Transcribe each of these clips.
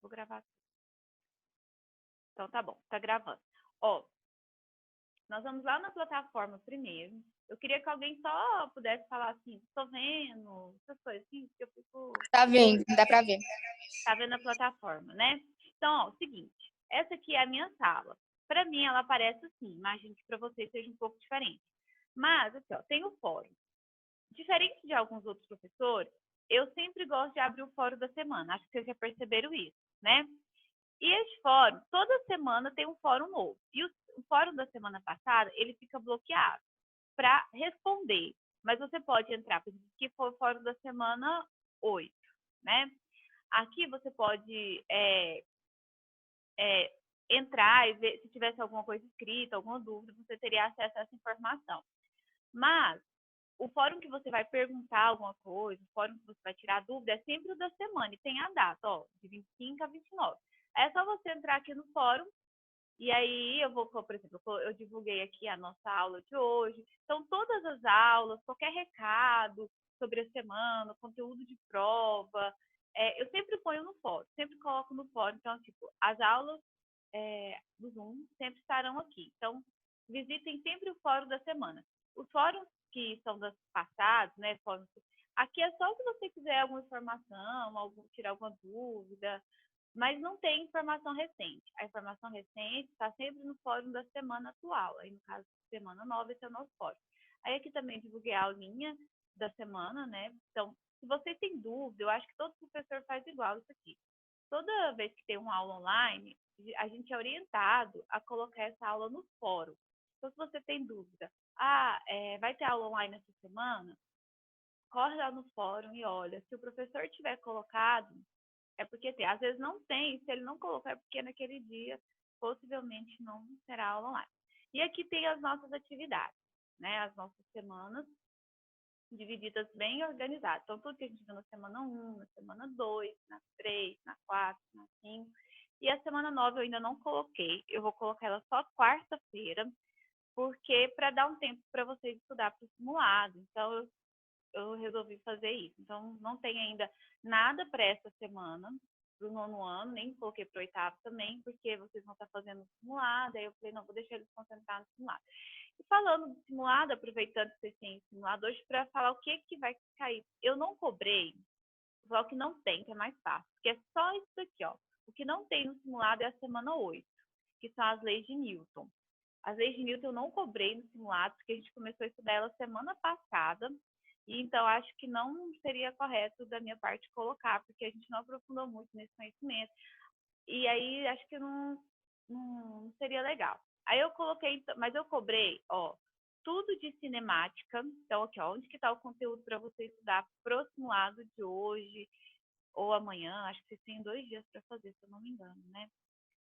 Vou gravar. Então tá bom, tá gravando. Ó, nós vamos lá na plataforma primeiro. Eu queria que alguém só pudesse falar assim, tô vendo, essas coisas assim, porque eu fico... Tá vendo, dá pra ver. Tá vendo a plataforma, né? Então, ó, o seguinte, essa aqui é a minha sala. Para mim, ela aparece assim, imagino que para vocês seja um pouco diferente. Mas, assim, ó, tem o fórum. Diferente de alguns outros professores, eu sempre gosto de abrir o fórum da semana. Acho que vocês já perceberam isso, né? E esse fórum, toda semana tem um fórum novo. E o fórum da semana passada, ele fica bloqueado para responder. Mas você pode entrar, por exemplo, que foi o fórum da semana 8, né? Aqui você pode entrar e ver se tivesse alguma coisa escrita, alguma dúvida, você teria acesso a essa informação. Mas o fórum que você vai perguntar alguma coisa, o fórum que você vai tirar dúvida, é sempre o da semana e tem a data, ó, de 25 a 29. É só você entrar aqui no fórum e aí eu vou, por exemplo, eu divulguei aqui a nossa aula de hoje. Então, todas as aulas, qualquer recado sobre a semana, conteúdo de prova, eu sempre ponho no fórum, sempre coloco no fórum. Então, tipo, as aulas do Zoom sempre estarão aqui. Então, visitem sempre o fórum da semana. Os fóruns que são das passadas, né? Fóruns, aqui é só se você quiser alguma informação, tirar alguma dúvida, mas não tem informação recente. A informação recente está sempre no fórum da semana atual. Aí, no caso, semana 9, esse é o nosso fórum. Aí aqui também divulguei a aulinha da semana, né? Então, se vocês têm dúvida, eu acho que todo professor faz igual isso aqui. Toda vez que tem uma aula online, a gente é orientado a colocar essa aula no fórum. Então, se você tem dúvida, vai ter aula online essa semana? Corre lá no fórum e olha. Se o professor tiver colocado, é porque tem. Às vezes não tem, se ele não colocar, é porque naquele dia possivelmente não será aula online. E aqui tem as nossas atividades, né? As nossas semanas divididas bem organizadas. Então, tudo que a gente viu na semana 1, na semana 2, na 3, na 4, na 5. E a semana 9 eu ainda não coloquei. Eu vou colocar ela só quarta-feira, porque para dar um tempo para vocês estudar para o simulado. Então, eu resolvi fazer isso. Então, não tem ainda nada para essa semana, para o 9º ano, nem coloquei para o 8º também, porque vocês vão estar fazendo o simulado. Aí eu falei, não, vou deixar eles concentrar no simulado. E falando do simulado, aproveitando que vocês têm simulado hoje, para falar o que vai cair. Eu não cobrei, vou falar o que não tem, que é mais fácil, porque é só isso daqui, ó. O que não tem no simulado é a semana 8, que são as leis de Newton. As leis de Newton eu não cobrei no simulado, porque a gente começou a estudar ela semana passada, e então acho que não seria correto da minha parte colocar, porque a gente não aprofundou muito nesse conhecimento. E aí acho que não seria legal. Aí eu coloquei, mas eu cobrei, ó, tudo de cinemática. Então, aqui, ó, onde que tá o conteúdo para você estudar pro simulado de hoje ou amanhã? Acho que vocês têm 2 dias para fazer, se eu não me engano, né?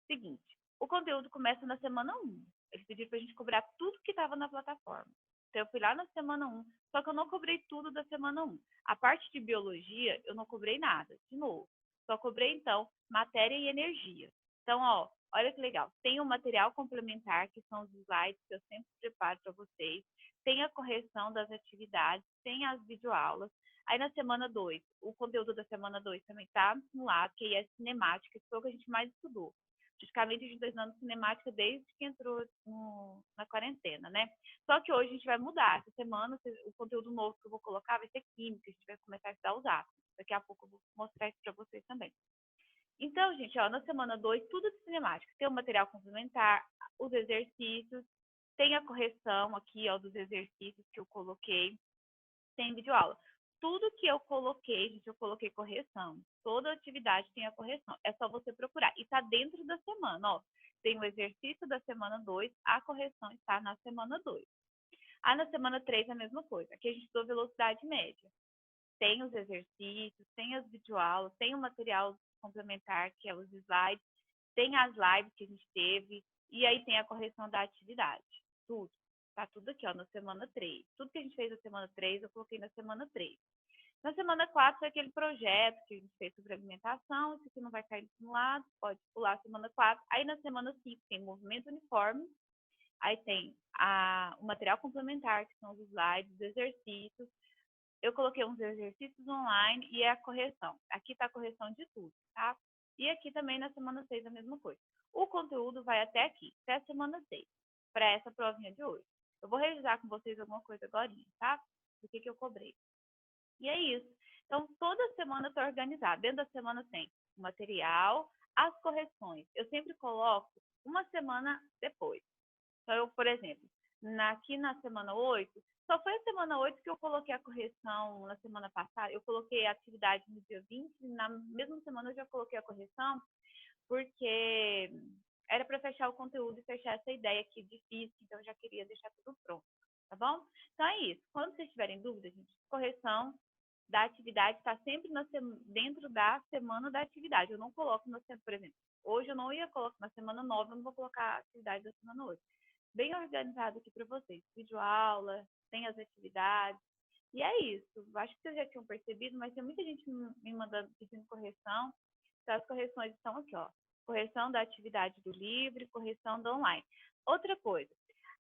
Seguinte, o conteúdo começa na semana 1. Eles pediram pra gente cobrar tudo que estava na plataforma. Então, eu fui lá na semana 1, só que eu não cobrei tudo da semana 1. A parte de biologia, eu não cobrei nada, de novo. Só cobrei, então, matéria e energia. Então, ó, olha que legal. Tem o material complementar, que são os slides que eu sempre preparo para vocês. Tem a correção das atividades, tem as videoaulas. Aí, na semana 2, o conteúdo da semana 2 também está no lado, que é cinemática, que foi o que a gente mais estudou. Praticamente a gente está estudando cinemática desde que entrou na quarentena, né? Só que hoje a gente vai mudar. Essa semana, o conteúdo novo que eu vou colocar vai ser química. A gente vai começar a estudar os átomos. Daqui a pouco eu vou mostrar isso para vocês também. Então, gente, ó, na semana 2, tudo de cinemática. Tem o material complementar, os exercícios, tem a correção aqui, ó, dos exercícios que eu coloquei, tem videoaula. Tudo que eu coloquei, gente, eu coloquei correção. Toda atividade tem a correção. É só você procurar. E está dentro da semana, ó. Tem o exercício da semana 2, a correção está na semana 2. Na semana 3 a mesma coisa. Aqui a gente estudou velocidade média. Tem os exercícios, tem as videoaulas, tem o material complementar, que é os slides, tem as lives que a gente teve, e aí tem a correção da atividade. Tudo. Tá tudo aqui, ó, na semana 3. Tudo que a gente fez na semana 3, eu coloquei na semana 3. Na semana 4 foi aquele projeto que a gente fez sobre alimentação. Isso aqui não vai cair no simulado, pode pular a semana 4. Aí na semana 5 tem movimento uniforme. Aí tem o material complementar, que são os slides, os exercícios. Eu coloquei uns exercícios online e a correção. Aqui está a correção de tudo, tá? E aqui também na semana 6 a mesma coisa. O conteúdo vai até aqui, até a semana 6, para essa provinha de hoje. Eu vou revisar com vocês alguma coisa agora, tá? Do que eu cobrei. E é isso. Então, toda semana eu estou organizada. Dentro da semana tem o material, as correções. Eu sempre coloco uma semana depois. Então, eu, por exemplo, aqui na semana 8, só foi a semana 8 que eu coloquei a correção na semana passada. Eu coloquei a atividade no dia 20, na mesma semana eu já coloquei a correção, porque era para fechar o conteúdo e fechar essa ideia aqui difícil, então eu já queria deixar tudo pronto, tá bom? Então é isso. Quando vocês tiverem dúvidas, gente, correção da atividade está sempre dentro da semana da atividade. Eu não coloco, por exemplo, hoje eu não ia colocar na semana 9, eu não vou colocar a atividade da semana 8. Bem organizado aqui para vocês. Vídeo aula, tem as atividades. E é isso. Acho que vocês já tinham percebido, mas tem muita gente me mandando pedindo correção. Então, as correções estão aqui, ó. Correção da atividade do livro, correção do online. Outra coisa,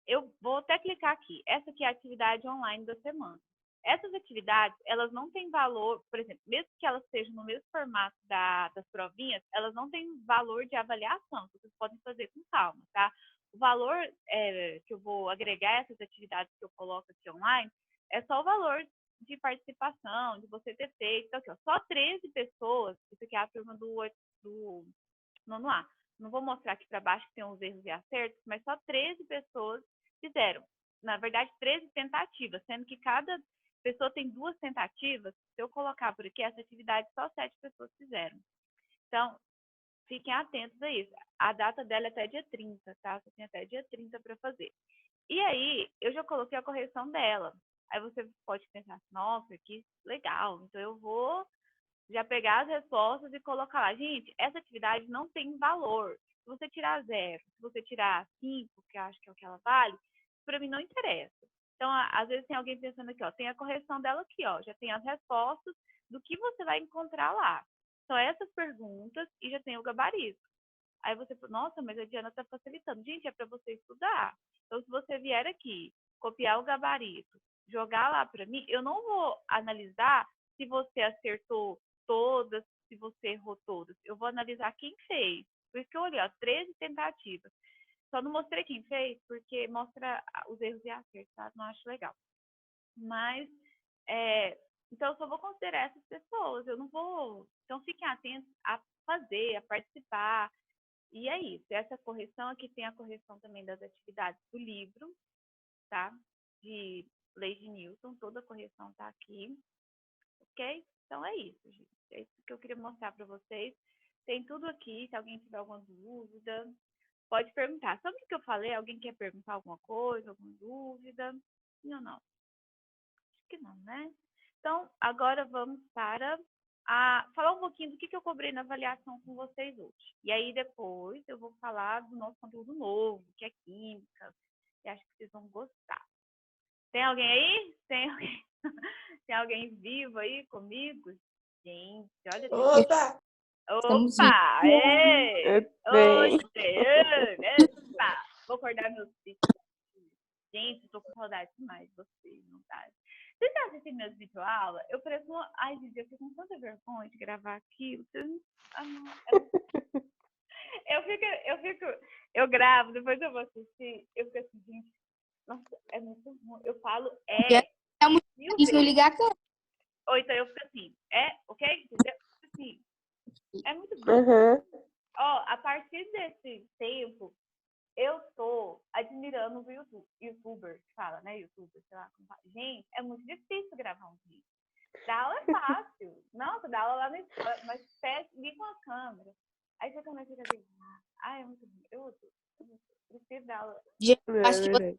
eu vou até clicar aqui. Essa aqui é a atividade online da semana. Essas atividades, elas não têm valor, por exemplo, mesmo que elas estejam no mesmo formato das provinhas, elas não têm valor de avaliação. Vocês podem fazer com calma, tá? O valor que eu vou agregar a essas atividades que eu coloco aqui online é só o valor de participação, de você ter feito. Então, aqui, ó, só 13 pessoas, isso aqui é a turma do nono A. Não vou mostrar aqui para baixo que tem uns erros e acertos, mas só 13 pessoas fizeram. Na verdade, 13 tentativas, sendo que cada pessoa tem 2 tentativas. Se eu colocar por aqui, essa atividade só 7 pessoas fizeram. Então, fiquem atentos a isso. A data dela é até dia 30, tá? Você tem até dia 30 para fazer. E aí, eu já coloquei a correção dela. Aí você pode pensar, nossa, que legal. Então, eu vou já pegar as respostas e colocar lá. Gente, essa atividade não tem valor. Se você tirar 0, se você tirar 5, que eu acho que é o que ela vale, para mim não interessa. Então, às vezes tem alguém pensando aqui, ó, tem a correção dela aqui, ó, já tem as respostas do que você vai encontrar lá. São essas perguntas e já tem o gabarito. Aí você fala, nossa, mas a Diana está facilitando. Gente, é para você estudar. Então, se você vier aqui, copiar o gabarito, jogar lá para mim, eu não vou analisar se você acertou todas, se você errou todas. Eu vou analisar quem fez. Por isso que eu olhei, ó, 13 tentativas. Só não mostrei quem fez, porque mostra os erros e acertos, tá? Não acho legal. Mas, então, eu só vou considerar essas pessoas. Eu não vou... Então, fiquem atentos a fazer, a participar. E é isso. Essa correção aqui tem a correção também das atividades do livro, tá? De Leis de Newton. Toda a correção tá aqui. Ok? Então, é isso, gente. É isso que eu queria mostrar para vocês. Tem tudo aqui. Se alguém tiver alguma dúvida, pode perguntar. Sabe o que eu falei? Alguém quer perguntar alguma coisa, alguma dúvida? Sim ou não? Acho que não, né? Então, agora vamos para falar um pouquinho do que eu cobrei na avaliação com vocês hoje. E aí, depois, eu vou falar do nosso conteúdo novo, que é química. E acho que vocês vão gostar. Tem alguém aí? Tem alguém, tem alguém vivo aí comigo? Gente, olha... Opa! Estamos vivos. Opa! Ei! Bem. Opa! Vou acordar meus filhos. Gente, tô com saudade demais de vocês, não tá? Vocês estão assistindo meus videoaulas? Eu pareço... Ai, gente, eu fico com tanta vergonha de gravar aquilo. Eu gravo, depois eu vou assistir. Eu fico assim, gente, nossa, é muito ruim. Eu falo, É muito mil difícil não vezes. ligar a câmera. Ou então eu fico assim, ok? Entendeu? Assim, é muito bom. Uhum. Ó, a partir desse tempo, eu tô admirando os youtubers, que fala, né? Youtuber, sei lá. Gente, é muito difícil gravar um vídeo. Dar aula é fácil. Nossa, dar aula lá na escola, mas liga uma câmera. Aí você começa a fazer. É muito ruim. Eu preciso dar aula. Acho que você vai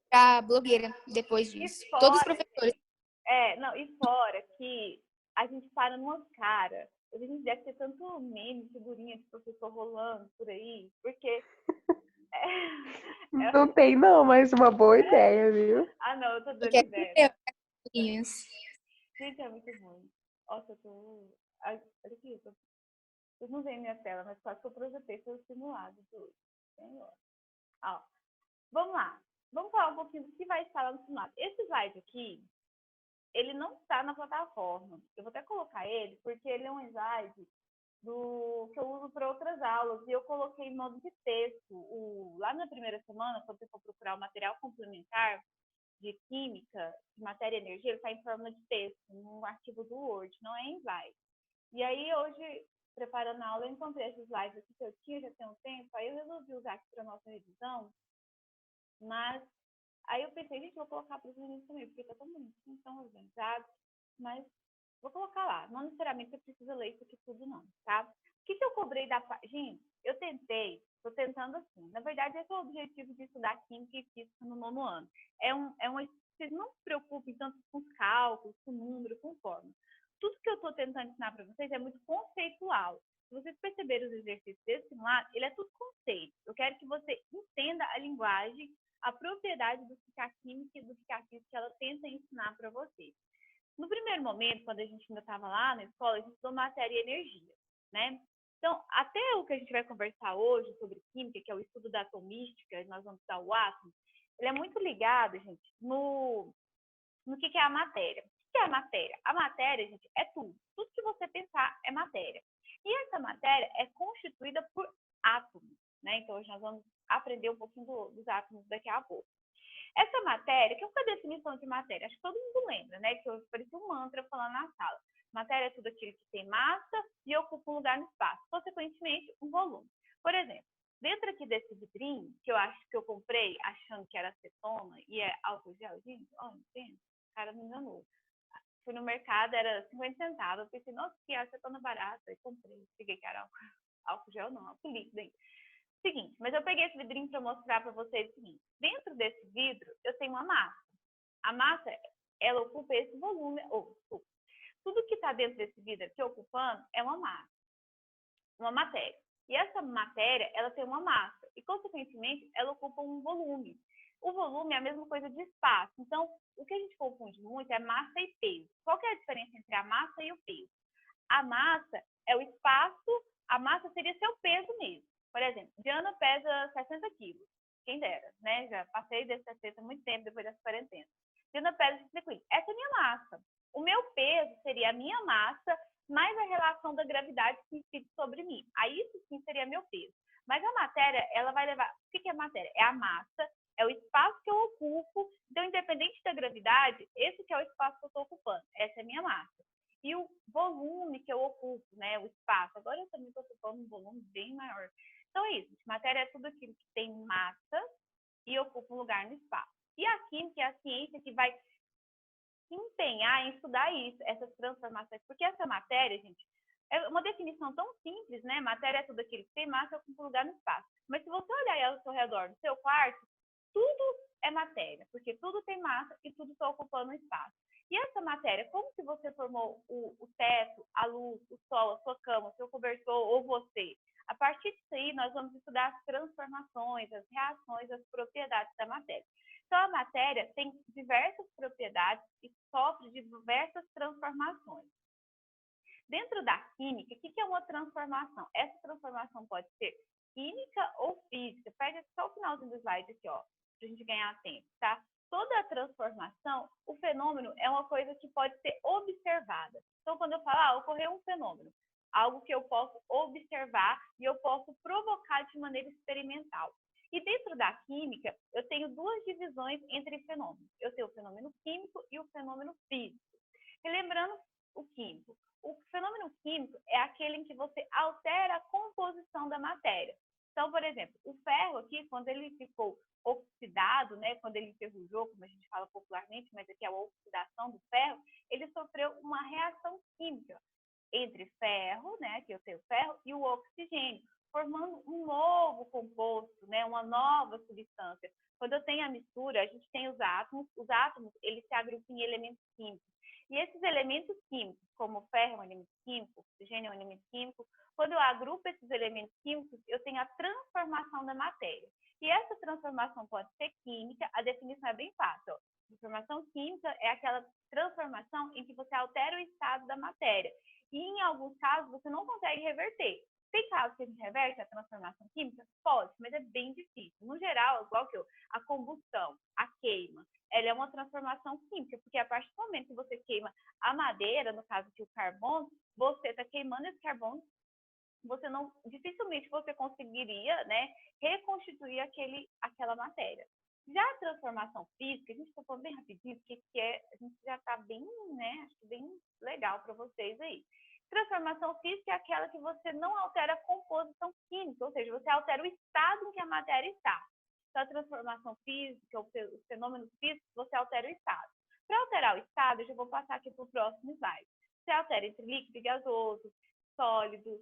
ficar blogueira depois disso. Todos os professores. E fora que a gente para numa cara. A gente deve ter tanto meme, figurinha de professor rolando por aí, porque... Não tem não, mas uma boa ideia, viu? Não, eu tô dando ideia. Gente, é muito ruim. Nossa, eu tô... Olha aqui, vocês não veem minha tela, mas quase que eu projetei seus simulados hoje. Senhor. Ó, vamos lá. Vamos falar um pouquinho do que vai estar lá no simulado. Esse slide aqui, ele não está na plataforma. Eu vou até colocar ele, porque ele é um slide que eu uso para outras aulas, e eu coloquei em modo de texto. Lá na primeira semana, quando você for procurar o material complementar de química, de matéria e energia, ele está em forma de texto, num arquivo do Word, não é em slide. E aí, hoje, preparando a aula, eu encontrei esses slides aqui que eu tinha já tem um tempo, aí eu resolvi usar aqui para nossa revisão, mas aí eu pensei, gente, vou colocar para os meninos também, porque tá tão bonitinho, tão organizado, mas vou colocar lá. Não necessariamente você precisa ler isso aqui tudo, não, tá? O que eu cobrei da... Gente, eu tô tentando assim. Na verdade, esse é o objetivo de estudar química e física no 9º ano. Vocês não se preocupem tanto com os cálculos, com números, com formas. Tudo que eu estou tentando ensinar para vocês é muito conceitual. Se vocês perceberem os exercícios desse simulado, ele é tudo conceito. Eu quero que você entenda a linguagem, a propriedade do que a química e do que a física ela tenta ensinar para vocês. No primeiro momento, quando a gente ainda estava lá na escola, a gente estudou matéria e energia, né? Então, até o que a gente vai conversar hoje sobre química, que é o estudo da atomística, nós vamos estudar o átomo, ele é muito ligado, gente, no que é a matéria. O que é a matéria? A matéria, gente, é tudo. Tudo que você pensar é matéria. E essa matéria é constituída por átomos, né? Então, hoje nós vamos aprender um pouquinho dos átomos daqui a pouco. Essa matéria, que é a definição de matéria? Acho que todo mundo lembra, né? Que eu parecia um mantra falando na sala. Matéria é tudo aquilo que tem massa e ocupa um lugar no espaço. Consequentemente, um volume. Por exemplo, dentro aqui desse vidrinho, que eu acho que eu comprei achando que era acetona e é álcool gel, gente, ó, não tem? O cara me enganou. Fui no mercado, era 50 centavos. Eu pensei, nossa, que acetona barata. E comprei. Peguei que era álcool gel, não, álcool líquido aí. Seguinte, mas eu peguei esse vidrinho para mostrar para vocês o seguinte. Dentro desse vidro, eu tenho uma massa. A massa, ela ocupa esse volume, tudo que está dentro desse vidro aqui ocupando é uma massa, uma matéria. E essa matéria, ela tem uma massa. E, consequentemente, ela ocupa um volume. O volume é a mesma coisa de espaço. Então, o que a gente confunde muito é massa e peso. Qual que é a diferença entre a massa e o peso? A massa é o espaço, a massa seria seu peso mesmo. Por exemplo, Diana pesa 60 quilos. Quem dera, né? Já passei desses 60 há muito tempo, depois dessa quarentena. Diana pesa 60 quilos. Essa é a minha massa. O meu peso seria a minha massa mais a relação da gravidade que incide sobre mim. Aí isso sim seria meu peso. Mas a matéria, ela vai levar... O que é a matéria? É a massa, é o espaço que eu ocupo. Então, independente da gravidade, esse que é o espaço que eu estou ocupando. Essa é a minha massa. E o volume que eu ocupo, né, o espaço. Agora eu também estou ocupando um volume bem maior. Então é isso, matéria é tudo aquilo que tem massa e ocupa um lugar no espaço. E a química é a ciência que vai se empenhar em estudar isso, essas transformações, porque essa matéria, gente, é uma definição tão simples, né? Matéria é tudo aquilo que tem massa e ocupa um lugar no espaço. Mas se você olhar ela ao seu redor, no seu quarto, tudo é matéria, porque tudo tem massa e tudo está ocupando um espaço. E essa matéria, como que você formou o teto, a luz, o sol, a sua cama, o seu cobertor ou você? A partir disso aí, nós vamos estudar as transformações, as reações, as propriedades da matéria. Então, a matéria tem diversas propriedades e sofre de diversas transformações. Dentro da química, o que é uma transformação? Essa transformação pode ser química ou física. Pega só o finalzinho do slide aqui, ó, para a gente ganhar tempo, tá? Toda a transformação, o fenômeno é uma coisa que pode ser observada. Então, quando eu falo, ocorreu um fenômeno, algo que eu posso observar e eu posso provocar de maneira experimental. E dentro da química, eu tenho duas divisões entre fenômenos. Eu tenho o fenômeno químico e o fenômeno físico. Relembrando o químico. O fenômeno químico é aquele em que você altera a composição da matéria. Então, por exemplo, o ferro aqui, quando ele ficou oxidado, né, quando ele enferrujou, como a gente fala popularmente, mas aqui é a oxidação do ferro, ele sofreu uma reação química entre ferro, né, que eu tenho ferro, e o oxigênio, formando um novo composto, né, uma nova substância. Quando eu tenho a mistura, a gente tem os átomos eles se agrupam em elementos químicos. E esses elementos químicos, como o ferro é um elemento químico, o oxigênio é um elemento químico, quando eu agrupo esses elementos químicos, eu tenho a transformação da matéria. E essa transformação pode ser química, a definição é bem fácil. Ó. Transformação química é aquela transformação em que você altera o estado da matéria. E em alguns casos você não consegue reverter. Tem casos que a gente reverte a transformação química? Pode, mas é bem difícil. No geral, igual que a combustão, a queima, ela é uma transformação química, porque a partir do momento que você queima a madeira, no caso aqui o carbono, você está queimando esse carbono dificilmente você conseguiria, né, reconstituir aquela matéria. Já a transformação física, a gente está falando bem rapidinho, porque a gente já está bem, né, acho que bem legal para vocês aí. Transformação física é aquela que você não altera a composição química, ou seja, você altera o estado em que a matéria está. Então, a transformação física, os fenômenos físicos, você altera o estado. Para alterar o estado, eu já vou passar aqui para o próximo slide. Você altera entre líquido e gasoso, sólido,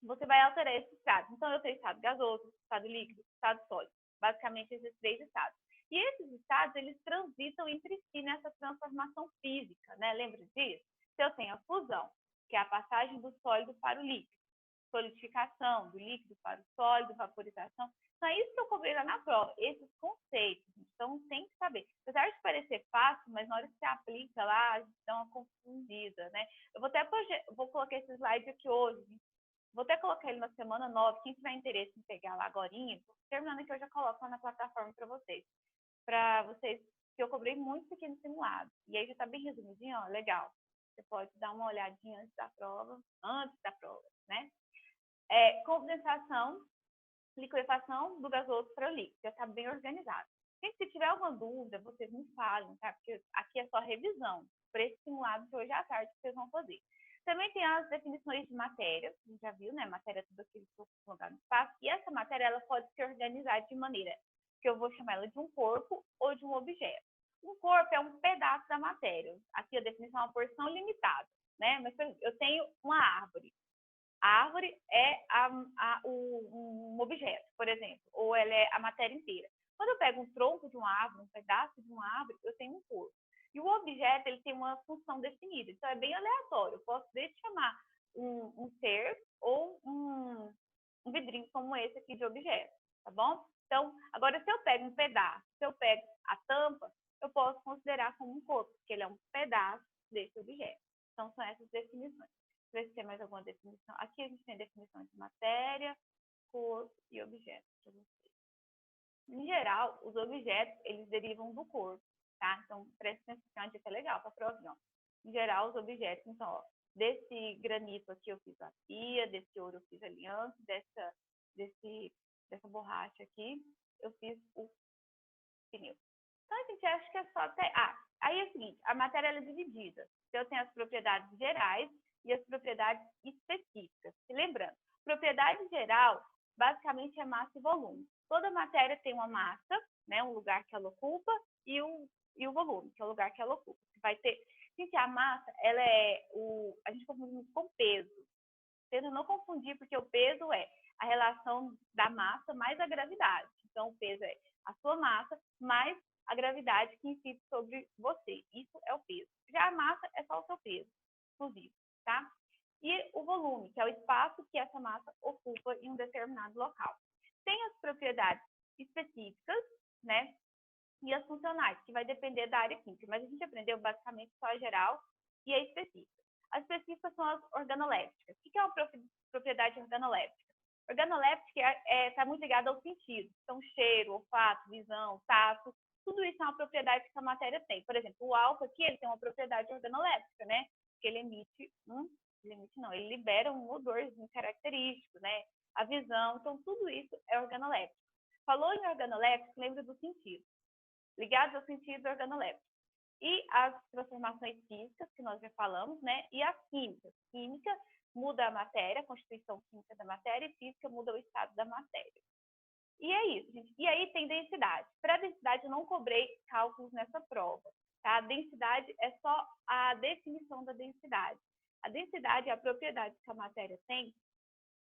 você vai alterar esses estados. Então, eu tenho estado gasoso, estado líquido, estado sólido. Basicamente, esses 3 estados. E esses estados, eles transitam entre si nessa transformação física, né? Lembra disso? Então, eu tenho a fusão, que é a passagem do sólido para o líquido. Solidificação, do líquido para o sólido, vaporização. Então, é isso que eu cobrei lá na prova, esses conceitos. Então, tem que saber. Apesar de parecer fácil, mas na hora que você aplica lá, a gente dá uma confundida, né? Eu vou colocar esse slide aqui hoje. Vou até colocar ele na semana 9. Quem tiver interesse em pegar lá agora, terminando aqui, eu já coloco lá na plataforma para vocês. Que eu cobrei muito pequeno simulado. E aí já está bem resumidinho, ó, legal. Você pode dar uma olhadinha antes da prova, né? Condensação, liquefação do gasoso para o líquido. Já está bem organizado. Gente, se tiver alguma dúvida, vocês me falem, tá? Porque aqui é só revisão para esse simulado de hoje à tarde que vocês vão fazer. Também tem as definições de matéria, a gente já viu, né? Matéria é tudo aquilo que foi colocado no espaço. E essa matéria, ela pode se organizar de maneira que eu vou chamar ela de um corpo ou de um objeto. Um corpo é um pedaço da matéria. Aqui a definição é uma porção limitada, né? Mas, por exemplo, eu tenho uma árvore. A árvore é um objeto, por exemplo, ou ela é a matéria inteira. Quando eu pego um tronco de uma árvore, um pedaço de uma árvore, eu tenho um corpo. E o objeto, ele tem uma função definida. Então, é bem aleatório. Eu posso desde chamar um ser ou um vidrinho como esse aqui de objeto, tá bom? Então, agora, se eu pego um pedaço, se eu pego a tampa, eu posso considerar como um corpo, porque ele é um pedaço desse objeto. Então, são essas definições. Ver se tem mais alguma definição. Aqui a gente tem definição de matéria, corpo e objeto para vocês. Em geral, os objetos, eles derivam do corpo, tá? Então, presta atenção, que é uma dica legal para a prova. Em geral, os objetos, então, ó, desse granito aqui eu fiz a pia, desse ouro eu fiz a aliança, dessa borracha aqui eu fiz o pneu. Então, a gente acha que é só até... aí é o seguinte, a matéria ela é dividida. Então, eu tenho as propriedades gerais e as propriedades específicas. E lembrando, propriedade geral, basicamente, é massa e volume. Toda matéria tem uma massa, né, um lugar que ela ocupa, e o volume, que é o lugar que ela ocupa. Você vai ter... Gente, a massa, ela é a gente confunde muito com peso. Tenta não confundir, porque o peso é a relação da massa mais a gravidade. Então, o peso é a sua massa mais a gravidade que incide sobre você. Isso é o peso. Já a massa é só o seu peso, exclusivo, tá? E o volume, que é o espaço que essa massa ocupa em um determinado local. Tem as propriedades específicas, né? E as funcionais, que vai depender da área química. Mas a gente aprendeu basicamente só a geral e a específica. As específicas são as organolépticas. O que é uma propriedade organoléptica? Organoléptica está muito ligada ao sentido. Então, cheiro, olfato, visão, tato, tudo isso é uma propriedade que a matéria tem. Por exemplo, o álcool aqui, ele tem uma propriedade organoléptica, né? Que ele ele libera um odorzinho característico, né? A visão, então tudo isso é organoléptico. Falou em organoléptico, lembra do sentido. Ligados ao sentido organoléptico. E as transformações físicas, que nós já falamos, né? E as químicas. Química muda a matéria, a constituição química da matéria, e física muda o estado da matéria. E é isso, gente. E aí tem densidade. Para densidade, eu não cobrei cálculos nessa prova, tá? A densidade é só a definição da densidade. A densidade é a propriedade que a matéria tem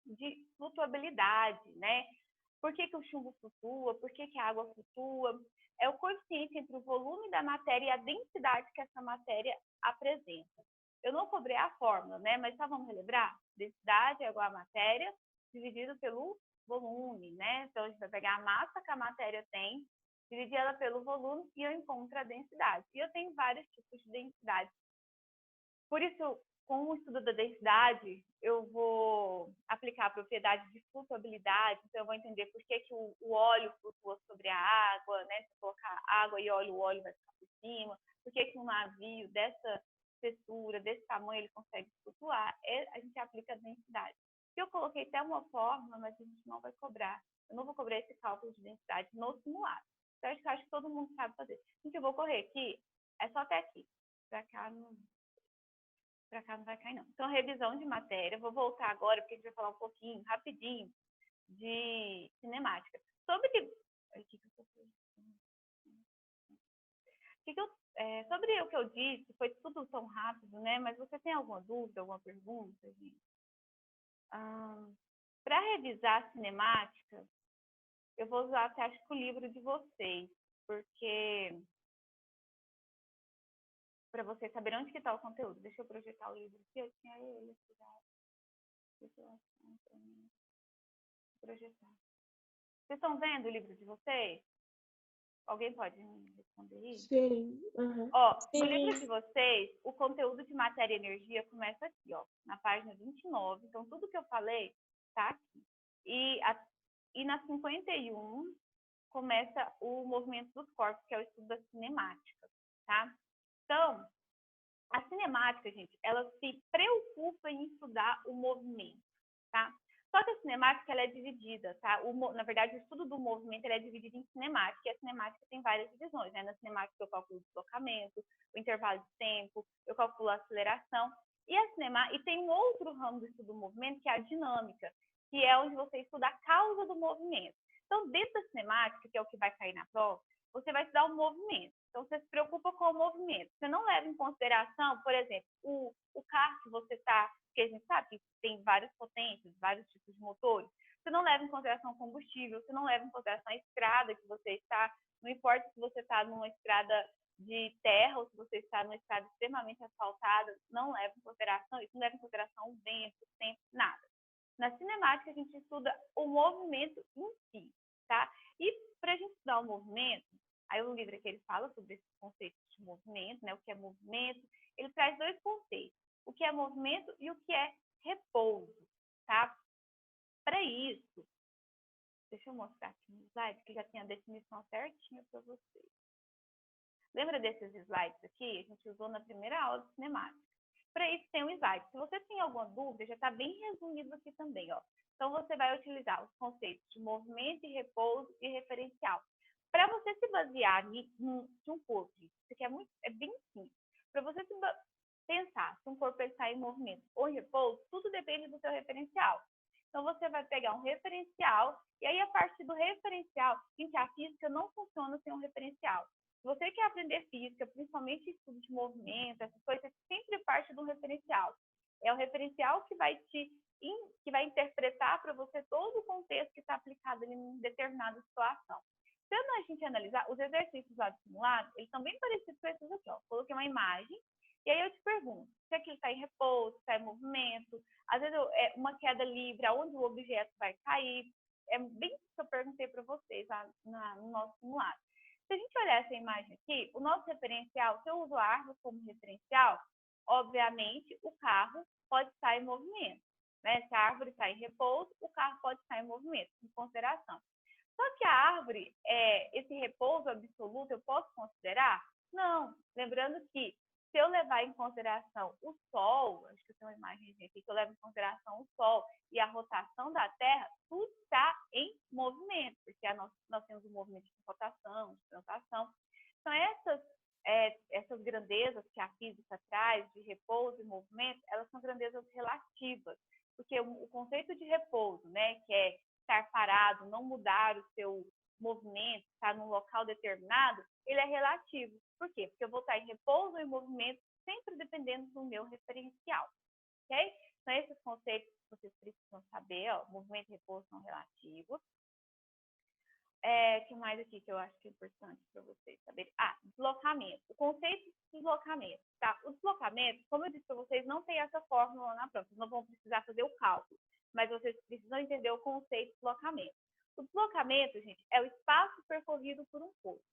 de flutuabilidade, né? Por que o chumbo flutua? Por que a água flutua? É o coeficiente entre o volume da matéria e a densidade que essa matéria apresenta. Eu não cobrei a fórmula, né? Mas só vamos relembrar? Densidade é igual a matéria dividido pelo volume, né? Então, a gente vai pegar a massa que a matéria tem, dividir ela pelo volume e eu encontro a densidade. E eu tenho vários tipos de densidade. Por isso, com o estudo da densidade, eu vou aplicar a propriedade de flutuabilidade, então eu vou entender por que o óleo flutua sobre a água, né? Se colocar água e óleo, o óleo vai ficar por cima, por que um navio dessa espessura, desse tamanho, ele consegue flutuar, a gente aplica a densidade. Se eu coloquei até uma fórmula, mas a gente não vai cobrar. Eu não vou cobrar esse cálculo de densidade no simulado. Então, eu acho que todo mundo sabe fazer. Gente, eu vou correr aqui, é só até aqui. Para cá não vai cair, não. Então, revisão de matéria. Vou voltar agora, porque a gente vai falar um pouquinho, rapidinho, de cinemática. Sobre o que eu disse, foi tudo tão rápido, né? Mas você tem alguma dúvida, alguma pergunta, gente? Para revisar a cinemática, eu vou usar até acho que o livro de vocês, porque para vocês saberem onde que está o conteúdo. Deixa eu projetar o livro aqui, eu tinha ele projetar. Vocês estão vendo o livro de vocês? Alguém pode me responder isso? Sim. Uhum. Ó, no livro de vocês, o conteúdo de matéria e energia começa aqui, ó, na página 29. Então, tudo que eu falei tá aqui. E na 51 começa o movimento dos corpos, que é o estudo da cinemática, tá? Então, a cinemática, gente, ela se preocupa em estudar o movimento, tá? Só que a cinemática, ela é dividida, tá? Na verdade, o estudo do movimento, ele é dividido em cinemática, e a cinemática tem várias divisões, né? Na cinemática, eu calculo o deslocamento, o intervalo de tempo, eu calculo a aceleração, e tem um outro ramo do estudo do movimento, que é a dinâmica, que é onde você estuda a causa do movimento. Então, dentro da cinemática, que é o que vai cair na prova, você vai estudar o movimento. Então, você se preocupa com o movimento. Você não leva em consideração, por exemplo, o carro que você está, porque a gente sabe que tem várias potências, vários tipos de motores. Você não leva em consideração o combustível, você não leva em consideração a estrada que você está, não importa se você está numa estrada de terra ou se você está numa estrada extremamente asfaltada, não leva em consideração isso, não leva em consideração o vento, o tempo, nada. Na cinemática, a gente estuda o movimento em si, tá? E para a gente estudar o movimento, aí o livro aqui ele fala sobre esses conceitos de movimento, né? O que é movimento. Ele traz dois conceitos, o que é movimento e o que é repouso, tá? Para isso, deixa eu mostrar aqui no slide, que já tem a definição certinha para vocês. Lembra desses slides aqui? A gente usou na primeira aula de cinemática. Para isso tem um slide. Se você tem alguma dúvida, já está bem resumido aqui também, ó. Então, você vai utilizar os conceitos de movimento e repouso e referencial. Para você se basear de um corpo, isso aqui é bem simples. Para você pensar se um corpo está em movimento ou em repouso, tudo depende do seu referencial. Então, você vai pegar um referencial, e aí, a partir do referencial, gente, a física não funciona sem um referencial. Se você quer aprender física, principalmente estudo de movimento, essas coisas, sempre parte de um referencial. É o referencial que vai interpretar para você todo o contexto que está aplicado ali em determinada situação. Se a gente analisar, os exercícios lá do simulado, eles são bem parecidos com esses aqui, ó. Coloquei uma imagem, e aí eu te pergunto, se aquilo está em repouso, está em movimento, às vezes é uma queda livre, aonde o objeto vai cair. É bem isso que eu perguntei para vocês lá no nosso simulado. Se a gente olhar essa imagem aqui, o nosso referencial, se eu uso a árvore como referencial, obviamente o carro pode estar em movimento, né? Se a árvore está em repouso, o carro pode estar em movimento, em consideração. Só que a árvore, esse repouso absoluto, eu posso considerar? Não. Lembrando que se eu levar em consideração o Sol, acho que eu tenho uma imagem aqui que eu levo em consideração o Sol e a rotação da Terra, tudo está em movimento, porque nós temos um movimento de rotação, de translação. Então, essas grandezas que a física traz, de repouso e movimento, elas são grandezas relativas, porque o conceito de repouso, né, que é estar parado, não mudar o seu movimento, estar num local determinado, ele é relativo. Por quê? Porque eu vou estar em repouso ou em movimento, sempre dependendo do meu referencial. Ok? Então, esses conceitos que vocês precisam saber, ó, movimento e repouso são relativos. O que mais aqui que eu acho que é importante para vocês saberem? Deslocamento. O conceito de deslocamento, tá? O deslocamento, como eu disse para vocês, não tem essa fórmula na prova. Vocês não vão precisar fazer o cálculo, mas vocês precisam entender o conceito de deslocamento. O deslocamento, gente, é o espaço percorrido por um corpo.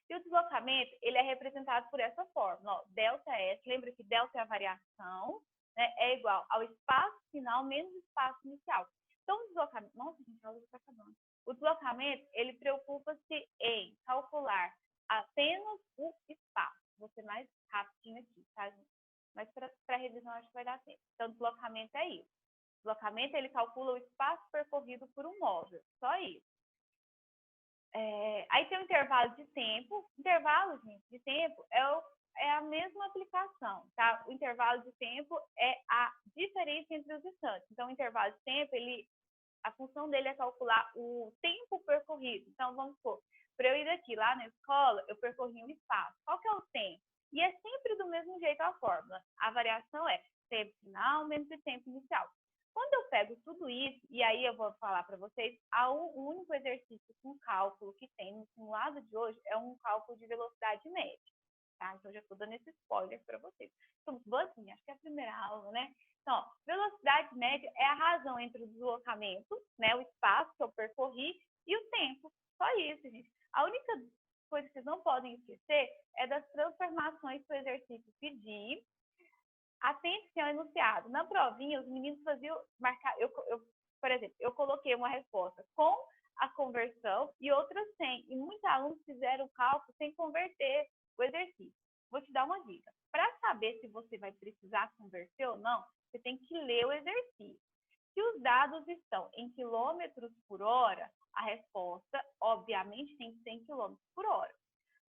E o deslocamento, ele é representado por essa fórmula, ó, ΔS. Lembra que delta é a variação, né? É igual ao espaço final menos o espaço inicial. Então, o deslocamento... Nossa, gente, a aula está acabando. O deslocamento, ele preocupa-se em calcular apenas o espaço. Vou ser mais rapidinho aqui, tá, gente? mas para revisão acho que vai dar tempo. Então, deslocamento é isso. Deslocamento, ele calcula o espaço percorrido por um móvel, só isso. Aí tem o intervalo de tempo. Intervalo, gente, de tempo é a mesma aplicação, tá? O intervalo de tempo é a diferença entre os instantes. Então, o intervalo de tempo, a função dele é calcular o tempo percorrido. Então, vamos supor, para eu ir daqui lá na escola, eu percorri um espaço. Qual que é o tempo? E é sempre do mesmo jeito a fórmula. A variação é tempo final menos tempo inicial. Quando eu pego tudo isso, e aí eu vou falar para vocês, o único exercício com cálculo que tem no simulado de hoje é um cálculo de velocidade média. Tá? Então, já estou dando esse spoiler para vocês. Somos boazinha, acho que é a primeira aula, né? Então, ó, velocidade média é a razão entre o deslocamento, né, o espaço que eu percorri, e o tempo. Só isso, gente. A única coisa que vocês não podem esquecer é das transformações que o exercício pedir. Atente-se ao enunciado. Na provinha, os meninos faziam marcar. Por exemplo, eu coloquei uma resposta com a conversão e outras sem. E muitos alunos fizeram o cálculo sem converter o exercício. Vou te dar uma dica. Para saber se você vai precisar converter ou não, você tem que ler o exercício. Se os dados estão em quilômetros por hora, a resposta, obviamente, tem que ser em quilômetros por hora.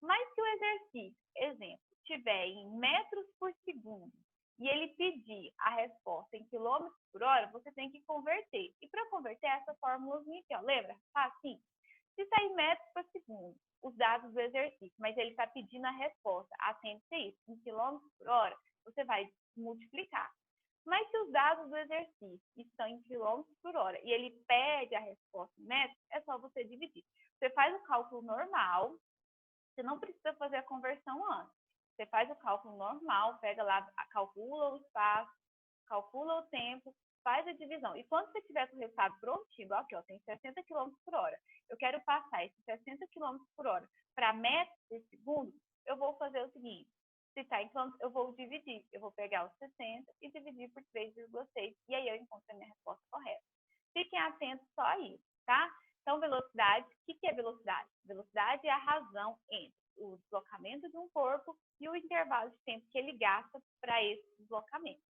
Mas se o exercício, exemplo, estiver em metros por segundo, e ele pedir a resposta em quilômetros por hora, você tem que converter. E para converter, essa fórmula aqui, ó, lembra? Assim, se está em metros por segundo, os dados do exercício, mas ele está pedindo a resposta, atente-se a isso, em quilômetros por hora, você vai multiplicar. Mas se os dados do exercício estão em quilômetros por hora e ele pede a resposta em metros, é só você dividir. Você faz o cálculo normal, você não precisa fazer a conversão antes. Você faz o cálculo normal, pega lá, calcula o espaço, calcula o tempo, faz a divisão. E quando você tiver com o resultado prontinho, aqui, ó, tem 60 km por hora. Eu quero passar esses 60 km por hora para metros por segundo, eu vou fazer o seguinte. Se está em quilômetros, eu vou dividir. Eu vou pegar os 60 e dividir por 3,6. E aí eu encontro a minha resposta correta. Fiquem atentos só a isso, tá? Então, velocidade, o que é velocidade? Velocidade é a razão entre o deslocamento de um corpo e o intervalo de tempo que ele gasta para esse deslocamento.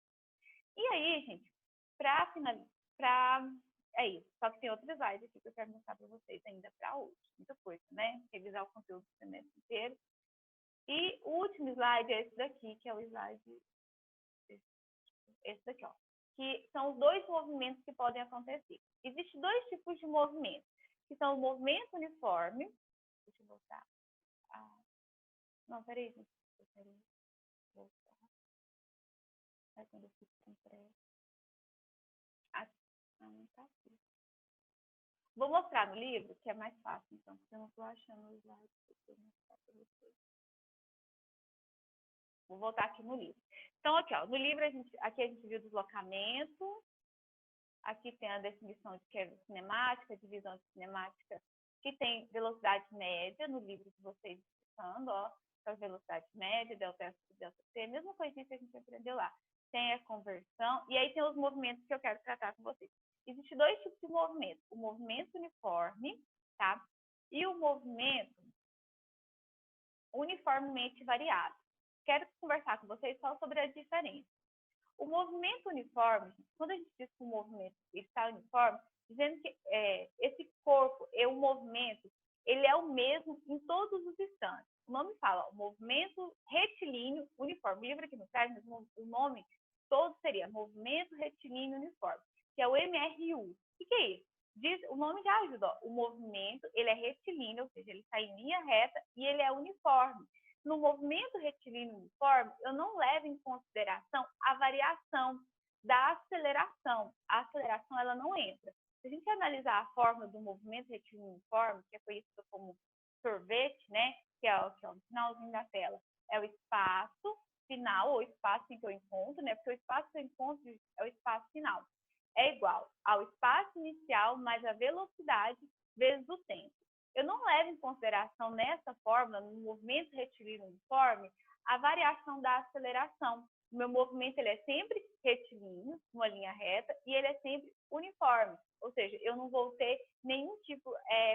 E aí, gente, para finalizar, é isso. Só que tem outro slide aqui que eu quero mostrar para vocês ainda para hoje. Muita coisa, né? Revisar o conteúdo do semestre inteiro. E o último slide é esse daqui, que é o slide, esse daqui, ó. Que são os dois movimentos que podem acontecer. Existem dois tipos de movimentos, que são o movimento uniforme. Deixa eu voltar. Não, peraí, gente. Peraí. Voltar. Aí quando eu fico com pressa. Não tá aqui. Vou mostrar no livro, que é mais fácil, então, porque eu não estou achando os slides para mostrar para vocês. Vou voltar aqui no livro. Então, aqui, ó, no livro, aqui a gente viu o deslocamento. Aqui tem a definição de curva cinemática, divisão de cinemática, que tem velocidade média no livro que vocês estão usando, ó. Então, velocidade média, delta S, delta T, a mesma coisinha que a gente aprendeu lá. Tem a conversão, e aí tem os movimentos que eu quero tratar com vocês. Existem dois tipos de movimento. O movimento uniforme, tá? E o movimento uniformemente variado. Quero conversar com vocês só sobre a diferença. O movimento uniforme, quando a gente diz que o movimento está uniforme, dizendo que esse corpo, o movimento, ele é o mesmo em todos os instantes. O nome fala, o movimento retilíneo uniforme. O livro aqui no traz, mas o nome todo seria movimento retilíneo uniforme, que é o MRU. O que é isso? O nome já ajuda, ó. O movimento, ele é retilíneo, ou seja, ele está em linha reta e ele é uniforme. No movimento retilíneo uniforme, eu não levo em consideração a variação da aceleração. A aceleração, ela não entra. Se a gente analisar a fórmula do movimento retilíneo uniforme, que é conhecido como sorvete, né, que é no finalzinho da tela, é o espaço final, ou espaço em que eu encontro, né, porque o espaço que eu encontro é o espaço final. É igual ao espaço inicial mais a velocidade vezes o tempo. Eu não levo em consideração nessa fórmula, no movimento retilíneo uniforme, a variação da aceleração. O meu movimento ele é sempre retilíneo, uma linha reta, e ele é sempre uniforme. Ou seja, eu não vou ter nenhum tipo,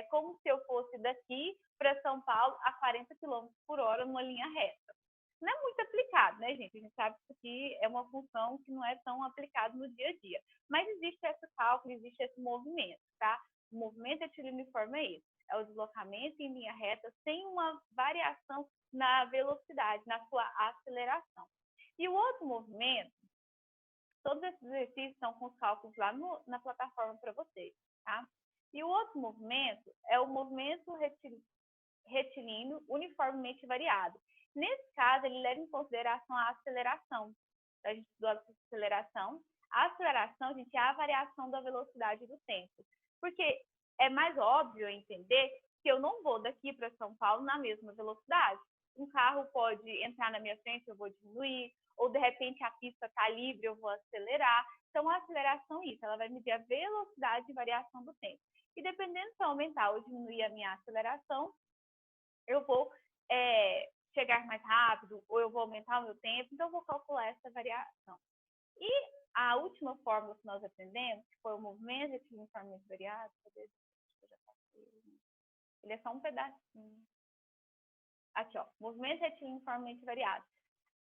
como se eu fosse daqui para São Paulo a 40 km por hora numa linha reta. não é muito aplicado, né, gente? A gente sabe que isso aqui é uma função que não é tão aplicado no dia a dia. Mas existe esse cálculo, existe esse movimento, tá? O movimento retilíneo-uniforme é esse. É o deslocamento em linha reta sem uma variação na velocidade, na sua aceleração. E o outro movimento, todos esses exercícios estão com os cálculos lá na plataforma para vocês, tá? E o outro movimento é o movimento retilíneo uniformemente variado. Nesse caso, ele leva em consideração a aceleração. A gente estudou a aceleração. A aceleração, gente, é a variação da velocidade do tempo. Porque é mais óbvio entender que eu não vou daqui para São Paulo na mesma velocidade. Um carro pode entrar na minha frente, eu vou diminuir, ou de repente a pista está livre, eu vou acelerar. Então, a aceleração é isso, ela vai medir a velocidade de variação do tempo. E dependendo se eu aumentar ou diminuir a minha aceleração, eu vou chegar mais rápido, ou eu vou aumentar o meu tempo, então eu vou calcular essa variação. E a última fórmula que nós aprendemos, que foi o movimento retilíneo-uniformemente variado, ele é só um pedacinho. Aqui, ó, movimento retilíneo uniformemente variado.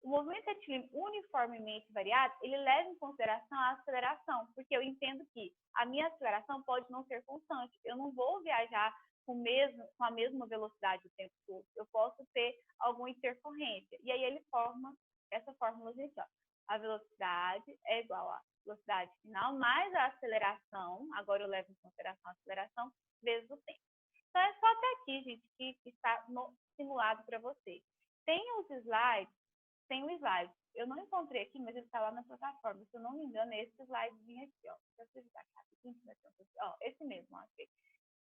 O movimento retilíneo uniformemente variado, ele leva em consideração a aceleração, porque eu entendo que a minha aceleração pode não ser constante. Eu não vou viajar com a mesma velocidade o tempo todo. Eu posso ter alguma intercorrência. E aí ele forma essa fórmula aqui, ó. A velocidade é igual a velocidade final mais a aceleração, agora eu levo em consideração a aceleração, vezes o tempo. Então é só até aqui, gente, que está simulado para vocês. Tem os slides, tem o slide. Eu não encontrei aqui, mas ele está lá na plataforma. Se eu não me engano, é esse slidezinho aqui, ó. Deixa eu visitar aqui, ó, esse mesmo, ó, aqui.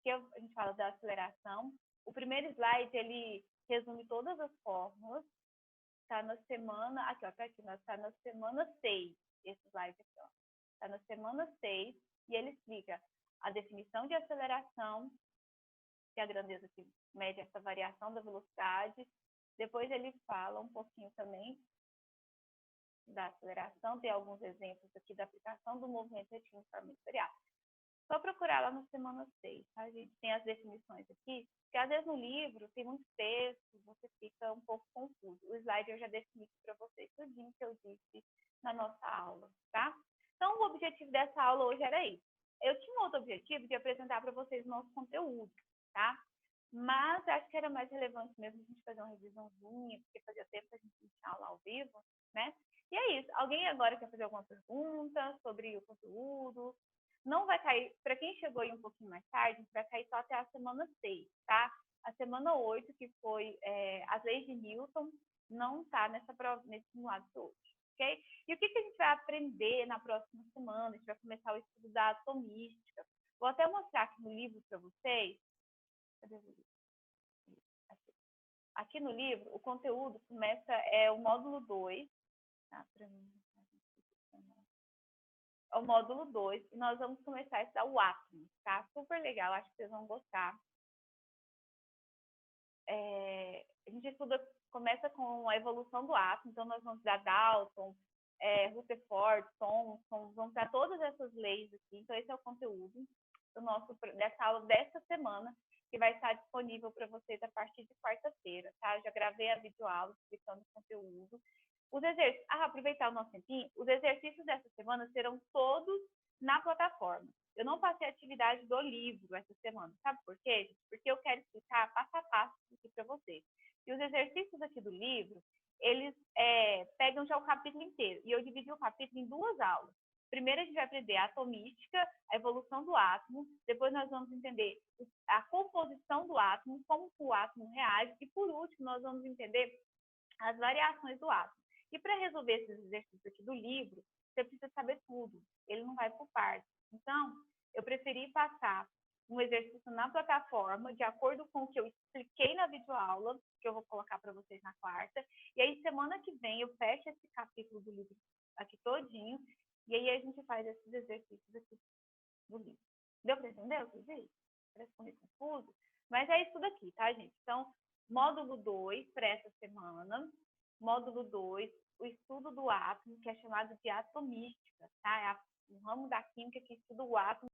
Que a gente fala da aceleração. O primeiro slide, ele resume todas as fórmulas. Está na semana, aqui, ó, tá aqui, está na semana 6, esse slide aqui, ó. Está na semana 6, e ele explica a definição de aceleração, que é a grandeza que mede essa variação da velocidade. Depois ele fala um pouquinho também da aceleração, tem alguns exemplos aqui da aplicação do movimento retilíneo uniformemente variado. Só procurar lá na semana 6, tá? A gente tem as definições aqui, porque às vezes no livro tem muitos textos, você fica um pouco confuso. O slide eu já defini para vocês tudinho que eu disse na nossa aula, tá? Então, o objetivo dessa aula hoje era isso. Eu tinha um outro objetivo de apresentar para vocês o nosso conteúdo, tá? Mas acho que era mais relevante mesmo a gente fazer uma revisãozinha, porque fazia tempo que a gente tinha aula ao vivo, né? E é isso. Alguém agora quer fazer alguma pergunta sobre o conteúdo? Não vai cair, para quem chegou aí um pouquinho mais tarde, vai cair só até a semana 6, tá? A semana 8, que foi as leis de Newton, não está nesse simulado de hoje, ok? E o que a gente vai aprender na próxima semana? A gente vai começar o estudo da atomística. Vou até mostrar aqui no livro para vocês. Cadê o livro? Aqui no livro, o conteúdo começa, o módulo 2, tá? Para mim. É o módulo 2, e nós vamos começar a estudar o átomo, tá? Super legal, acho que vocês vão gostar. A gente começa com a evolução do átomo, então nós vamos dar Dalton, Rutherford, Thomson, vamos dar todas essas leis aqui. Então esse é o conteúdo dessa aula dessa semana, que vai estar disponível para vocês a partir de quarta-feira, tá? Eu já gravei a videoaula explicando o conteúdo. Os exercícios, aproveitar o nosso tempinho, os exercícios dessa semana serão todos na plataforma. Eu não passei a atividade do livro essa semana, sabe por quê, gente? Porque eu quero explicar passo a passo aqui para vocês. E os exercícios aqui do livro, eles pegam já o capítulo inteiro. E eu dividi o capítulo em 2 aulas. Primeiro a gente vai aprender a atomística, a evolução do átomo. Depois nós vamos entender a composição do átomo, como o átomo reage. E por último, nós vamos entender as variações do átomo. E para resolver esses exercícios aqui do livro, você precisa saber tudo. Ele não vai por partes. Então, eu preferi passar um exercício na plataforma, de acordo com o que eu expliquei na videoaula, que eu vou colocar para vocês na quarta. E aí, semana que vem, eu fecho esse capítulo do livro aqui todinho, e aí a gente faz esses exercícios aqui do livro. Deu para entender o que eu disse? Parece meio confuso, mas é isso daqui, tá, gente? Então, módulo 2 para essa semana. Módulo 2, o estudo do átomo, que é chamado de atomística, tá? É um ramo da química que estuda o átomo